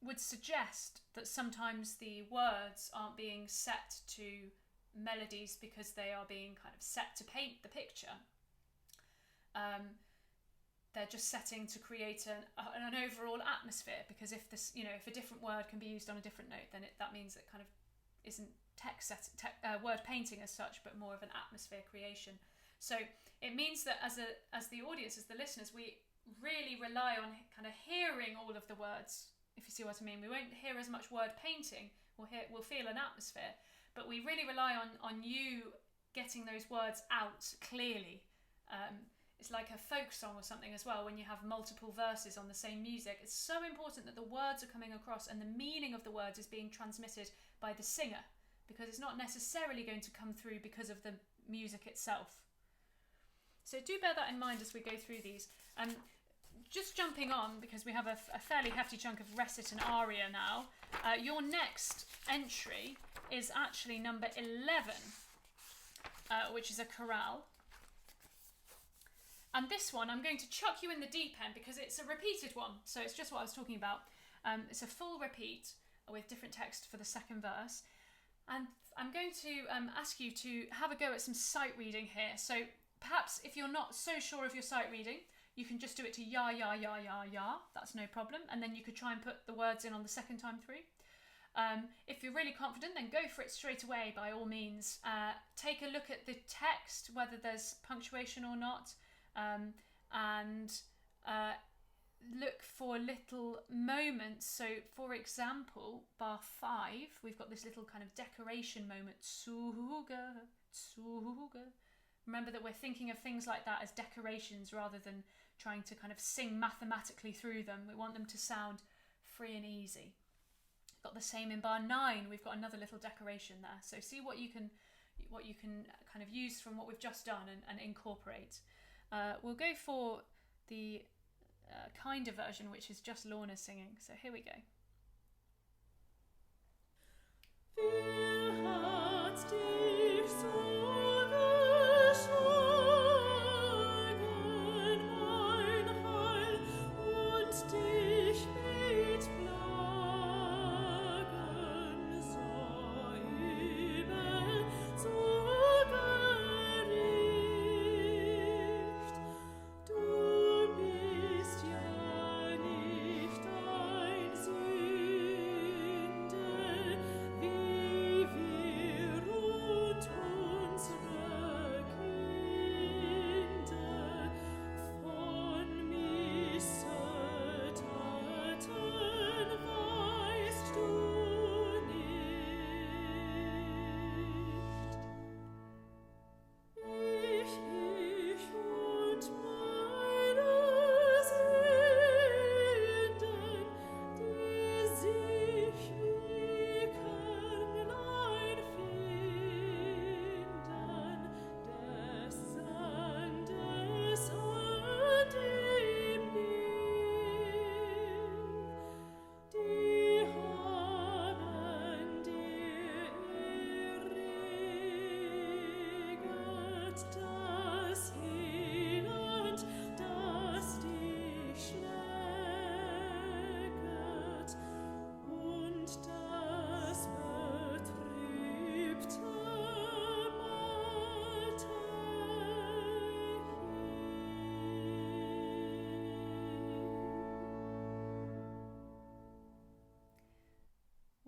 would suggest that sometimes the words aren't being set to melodies because they are being kind of set to paint the picture. They're just setting to create an overall atmosphere, because if a different word can be used on a different note, then that means it kind of isn't word painting as such, but more of an atmosphere creation. So it means that as the audience, as the listeners, we really rely on kind of hearing all of the words, if you see what I mean. We won't hear as much word painting, we'll feel an atmosphere, but we really rely on you getting those words out clearly. It's like a folk song or something as well, when you have multiple verses on the same music. It's so important that the words are coming across and the meaning of the words is being transmitted by the singer, because it's not necessarily going to come through because of the music itself. So do bear that in mind as we go through these. Just jumping on, because we have a fairly hefty chunk of recit and aria now. Your next entry is actually number 11, which is a chorale. And this one, I'm going to chuck you in the deep end because it's a repeated one. So it's just what I was talking about. It's a full repeat with different text for the second verse. And I'm going to ask you to have a go at some sight reading here. So perhaps if you're not so sure of your sight reading, you can just do it to ya, ya, ya, ya, ya. That's no problem. And then you could try and put the words in on the second time through. If you're really confident, then go for it straight away, by all means. Take a look at the text, whether there's punctuation or not, and look for little moments. So, for example, bar 5, we've got this little kind of decoration moment. Zuge, zuge. Remember that we're thinking of things like that as decorations rather than trying to kind of sing mathematically through them. We want them to sound free and easy. Got the same in bar 9. We've got another little decoration there. So see what you can kind of use from what we've just done and incorporate. We'll go for the kinder version, which is just Lorna singing. So here we go. Wer hat dich so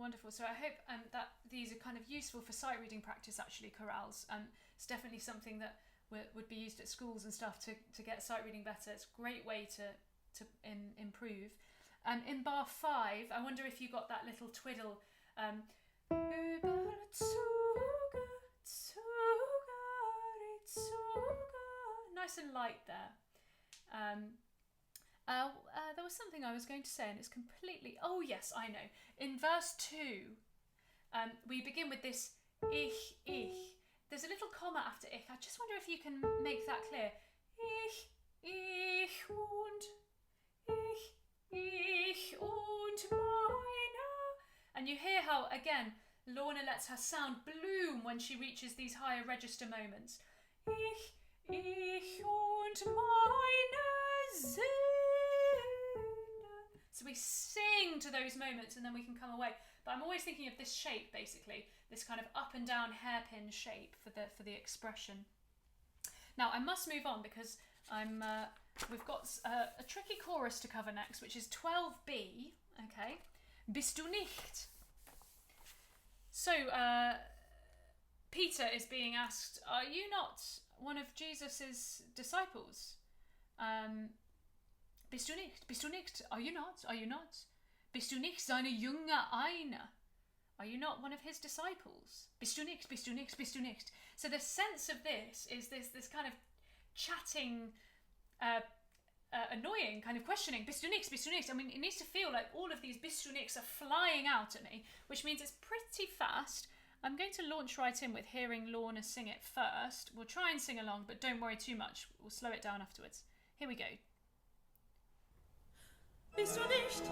Wonderful. So I hope that these are kind of useful for sight reading practice, actually, chorales. It's definitely something that would be used at schools and stuff to get sight reading better. It's a great way to improve. In bar 5, I wonder if you got that little twiddle. Nice and light there. There was something I was going to say and it's completely... Oh yes, I know. In verse 2, we begin with this ich. There's a little comma after ich. I just wonder if you can make that clear. Ich, Ich und meine. And you hear how, again, Lorna lets her sound bloom when she reaches these higher register moments. Ich und meine Söhne. So we sing to those moments and then we can come away. But I'm always thinking of this shape, basically, this kind of up and down hairpin shape for the expression. Now I must move on because we've got a tricky chorus to cover next, which is 12b. Okay, bist du nicht? So Peter is being asked, "Are you not one of Jesus's disciples? Bist du nicht? Bist du nicht? Are you not? Are you not? Bist du nicht seine Jünger einer? Are you not one of his disciples? Bist du nicht? Bist du nicht? Bist du nicht?" So the sense of this is this kind of chatting, annoying kind of questioning. Bist du nicht? Bist du nicht? I mean, it needs to feel like all of these bist du nichts are flying out at me, which means it's pretty fast. I'm going to launch right in with hearing Lorna sing it first. We'll try and sing along, but don't worry too much. We'll slow it down afterwards. Here we go. Bist du nicht?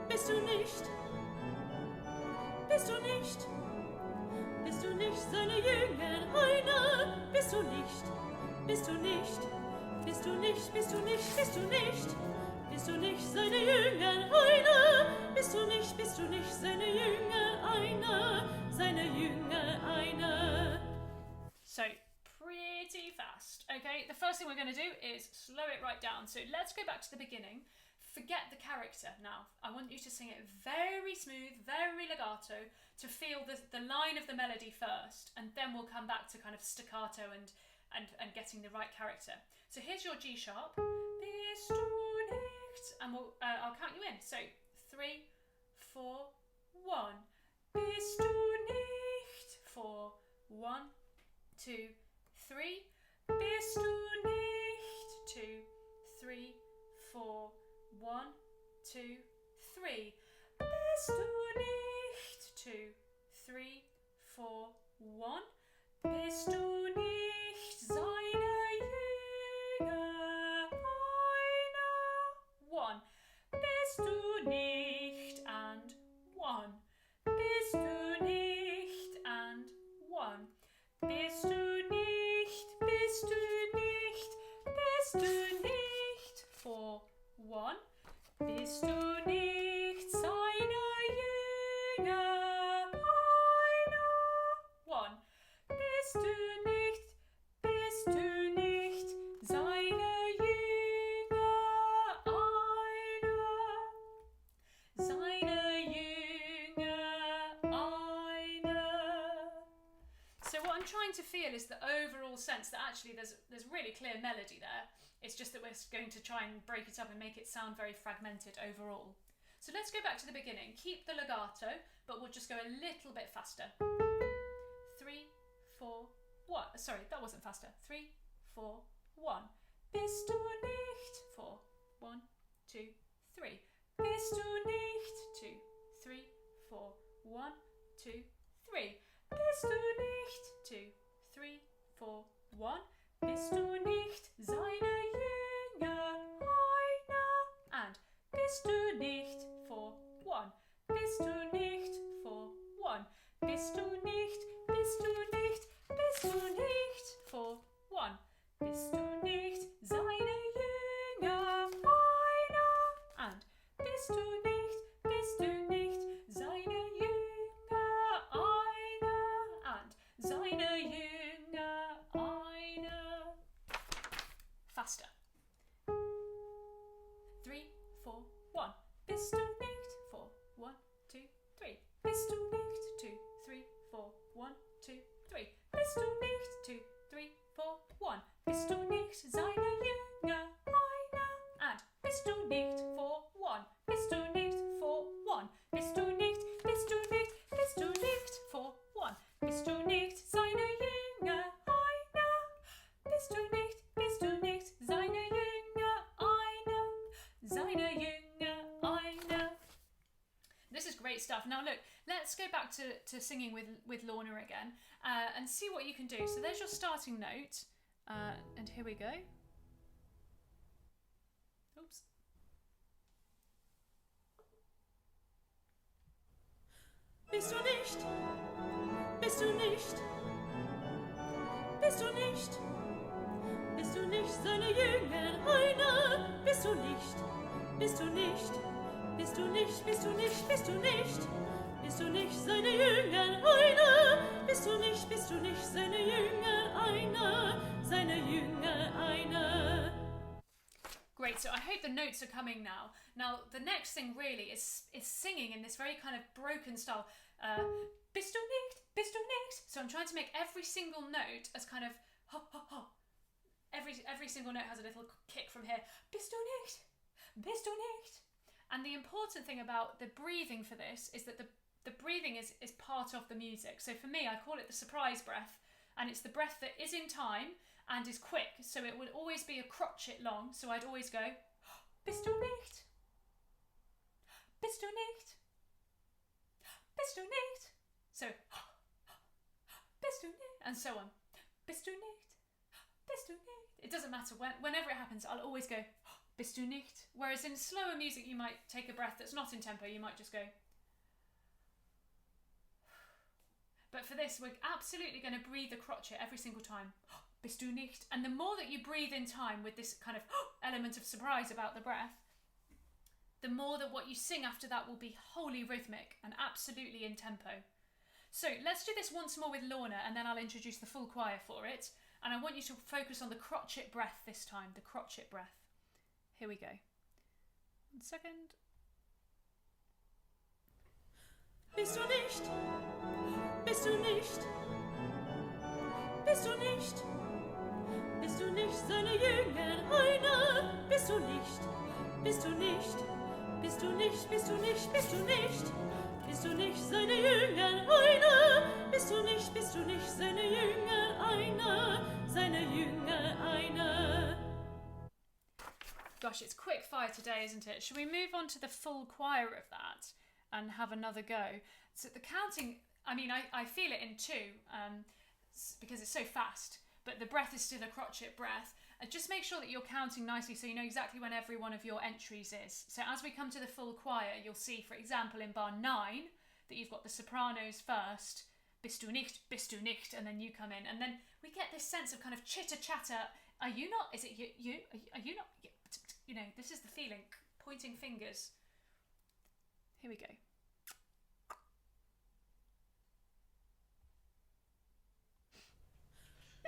Bist du nicht? Bist du nicht? Bist du nicht seine Jünger einer? Bist du nicht? Bist du nicht? Bist du nicht? Bist du nicht? Bist du nicht? Bist du nicht seine Jünger einer? Bist du nicht? Bist du nicht seine Jünger einer? Seine Jünger einer? So pretty fast. Okay, the first thing we're going to do is slow it right down. So let's go back to the beginning. Forget the character now. I want you to sing it very smooth, very legato, to feel the line of the melody first, and then we'll come back to kind of staccato and getting the right character. So here's your G sharp. Bist du nicht? And I'll count you in. So 3, 4, 1. Bist du nicht? 4, 1, 2, 3. Bist du nicht? 2, 3, 4, 1, 2, 3. Bist du nicht? 2, 3, 4, 1. Bist du nicht seine Jünger einer? 1. Bist du nicht and 1. Bist du nicht and 1. Bist du nicht? Bist du nicht? Bist du nicht? 4, 1. Bist du nicht seine Jünger einer? 1. Bist du nicht seine Jünger einer? Seine Jünger einer. So what I'm trying to feel is the overall sense that actually there's really clear melody there. It's just that we're going to try and break it up and make it sound very fragmented overall. So let's go back to the beginning. Keep the legato, but we'll just go a little bit faster. 3, 4, 1. Sorry, that wasn't faster. 3, 4, 1. Bist du nicht? 4, 1, 2, 3. Bist du nicht? 2, 3, 4, 1, 2, 3. Bist du nicht? 2, 3, 4, 1. Bist du nicht seine Jünger einer? And bist du nicht? 4, 1. Bist du nicht? 4, 1. Bist du nicht? Bist du nicht? Bist du nicht? 4, 1. Bist du nicht seine Jünger einer? And bist du nicht? Bist du nicht seine Jünger einer? And seine Jünger einer. Faster. 3, 4, 1. Bist du nicht? 4, 1, 2, 3. Bist du nicht? 2, 3, 4, 1, 2, 3. Bist du nicht? 2, 3, 4, 1. Bist du nicht seine Jünger einer? And bist du nicht? 4, 1. Bist du nicht? 4, 1. Bist du nicht? Bist du nicht? Bist du nicht? 4, 1. Bist du nicht seine Jünger einer? Bist du nicht? Bist du nicht seine Jünger einer? Seine Jünger einer. This is great stuff. Now look, let's go back to singing with Lorna again and see what you can do. So there's your starting note, and here we go. Bist du nicht? Bist du nicht? Bist du nicht? Bist du nicht seine Jünger einer? Bist du nicht? Bist du nicht? Bist du nicht? Bist du nicht? Bist du nicht? Bist du nicht seine Jünger einer? Bist du nicht seine Jünger einer? Seine Jünger einer? Great, so I hope the notes are coming now. Now, the next thing really is singing in this very kind of broken style. Bist du nicht? Bist du nicht? So I'm trying to make every single note as kind of ha ha ha. Every single note has a little kick from here. Bist du nicht? Bist du nicht? And the important thing about the breathing for this is that the breathing is part of the music. So for me, I call it the surprise breath, and it's the breath that is in time and is quick. So it would always be a crotchet long. So I'd always go, bist du nicht? Bist du nicht? Bist du nicht? So, bist du nicht? And so on. Bist du nicht? Bist du nicht? It doesn't matter. Whenever it happens, I'll always go, bist du nicht? Whereas in slower music, you might take a breath that's not in tempo. You might just go. But for this, we're absolutely going to breathe the crotchet every single time. Bist du nicht? And the more that you breathe in time with this kind of element of surprise about the breath, the more that what you sing after that will be wholly rhythmic and absolutely in tempo. So let's do this once more with Lorna, and then I'll introduce the full choir for it. And I want you to focus on the crotchet breath this time, the crotchet breath. Here we go. 1 second. Bist du nicht? Bist du nicht? Bist du nicht? Bist du nicht seine Jünger einer? Bist du nicht? Bist du nicht? Bist du nicht? Bist du nicht? Bist du nicht? Bist du nicht seine Jünger einer? Bist du nicht seine Jünger einer? Seine Jünger einer? Gosh, it's quick fire today, isn't it? Should we move on to the full choir of that and have another go? So the counting, I mean, I feel it in two because it's so fast, but the breath is still a crotchet breath. And just make sure that you're counting nicely so you know exactly when every one of your entries is. So as we come to the full choir, you'll see, for example, in bar 9, that you've got the sopranos first, bist du nicht, and then you come in. And then we get this sense of kind of chitter-chatter. Are you not? Is it you? Are you not? You know, this is the feeling. Pointing fingers. Here we go.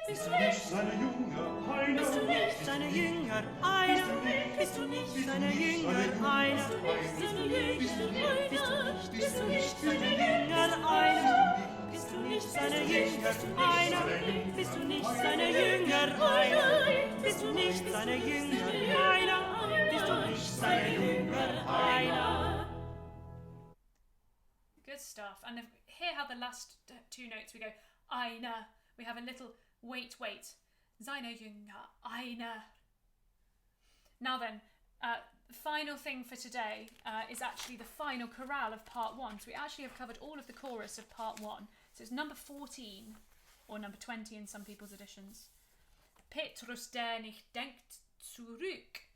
Bist du nicht seine Jünger einer? Bist du nicht seine Jünger einer? Bist du nicht seine Jünger einer? Bist du nicht seine Jünger einer? Bist du nicht seine Jünger einer? Bist du nicht seine Jünger einer? Bist du nicht seine Jünger einer? Bist du nicht seine Jünger einer? Good stuff. And hear how the last two notes we go, einer. We have a little wait. Seine Jünger, einer. Now then, the final thing for today is actually the final chorale of part 1. So we actually have covered all of the chorus of part 1. So it's number 14, or number 20 in some people's editions. Petrus, der nicht denkt, zurück.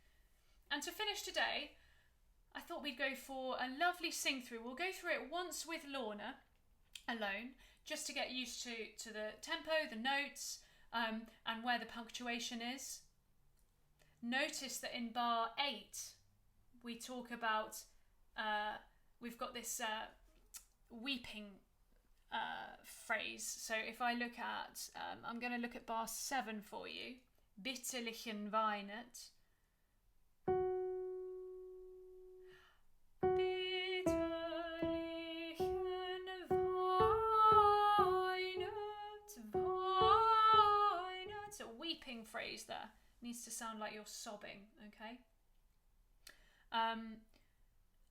And to finish today, I thought we'd go for a lovely sing-through. We'll go through it once with Lorna, alone, just to get used to the tempo, the notes, and where the punctuation is. Notice that in bar 8, we talk about, we've got this weeping phrase. So if I look at, I'm going to look at bar 7 for you. Bitterlichen weinet. Phrase there needs to sound like you're sobbing, okay? And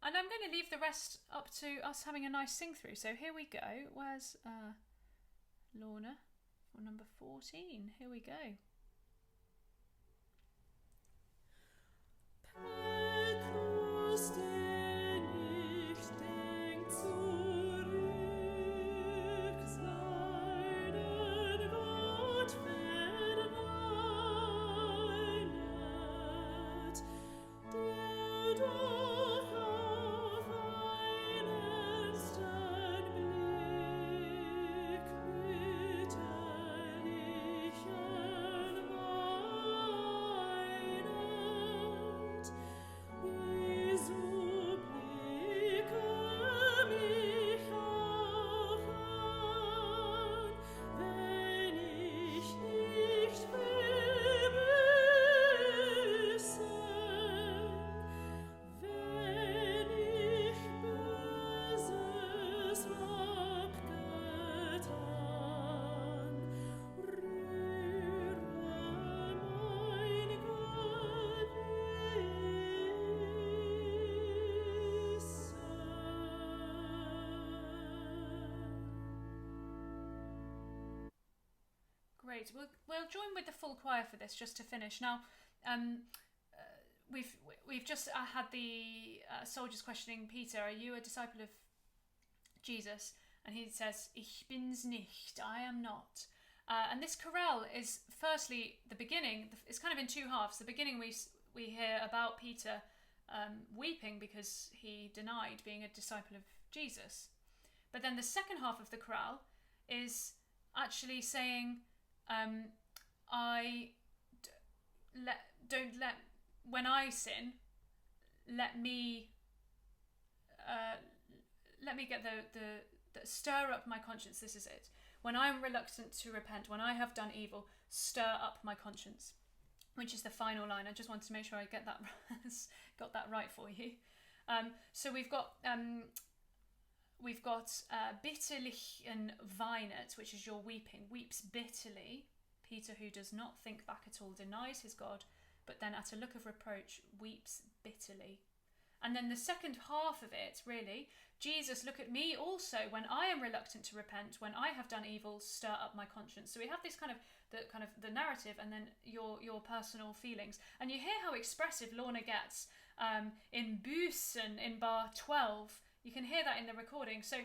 I'm going to leave the rest up to us having a nice sing through. So here we go. Where's Lorna for number 14? Here we go. Petrus, der nicht denkt zurück, seinen Gott verweinet, der doch auf einen Stein Great. We'll join with the full choir for this just to finish. Now, we've just had the soldiers questioning Peter, are you a disciple of Jesus? And he says, Ich bin's nicht, I am not. And this chorale is firstly the beginning. It's kind of in two halves. The beginning we hear about Peter weeping because he denied being a disciple of Jesus. But then the second half of the chorale is actually saying, when I sin, let me get the stir up my conscience. This is it. When I am reluctant to repent, when I have done evil, stir up my conscience, which is the final line. I just wanted to make sure I got that right for you. So we've got bitterlich and weinet, which is your weeping, weeps bitterly. Peter, who does not think back at all, denies his God, but then at a look of reproach, weeps bitterly. And then the second half of it, really, Jesus, look at me also when I am reluctant to repent, when I have done evil, stir up my conscience. So we have this kind of the narrative and then your personal feelings. And you hear how expressive Lorna gets in Bussen in bar 12. You can hear that in the recording. So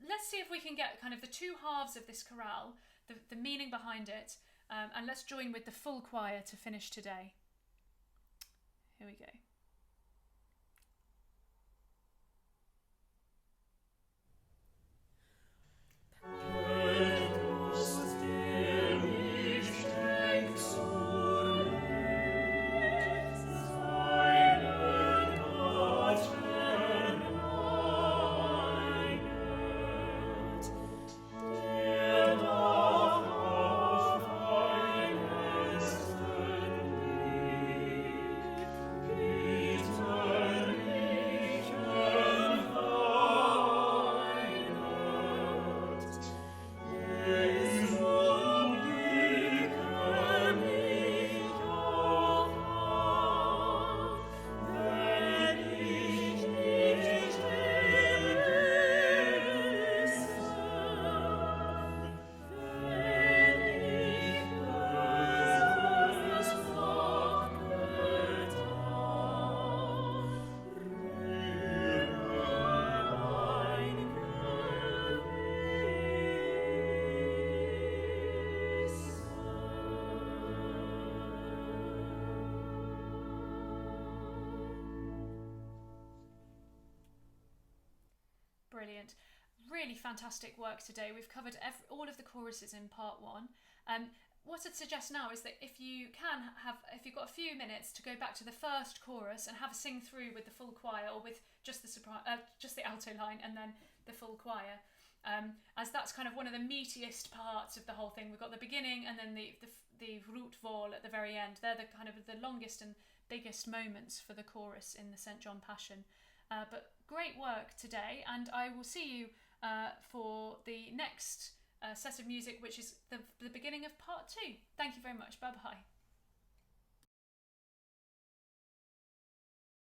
let's see if we can get kind of the two halves of this chorale, the meaning behind it, and let's join with the full choir to finish today. Here we go. Brilliant. Really fantastic work today. We've covered all of the choruses in part one. What I'd suggest now is that if you've got a few minutes to go back to the first chorus and have a sing through with the full choir, or with just the alto line and then the full choir, as that's kind of one of the meatiest parts of the whole thing. We've got the beginning and then the Rootvol at the very end. They're the kind of the longest and biggest moments for the chorus in the St. John Passion. But great work today, and I will see you for the next set of music, which is the beginning of part two. Thank you very much. Bye bye.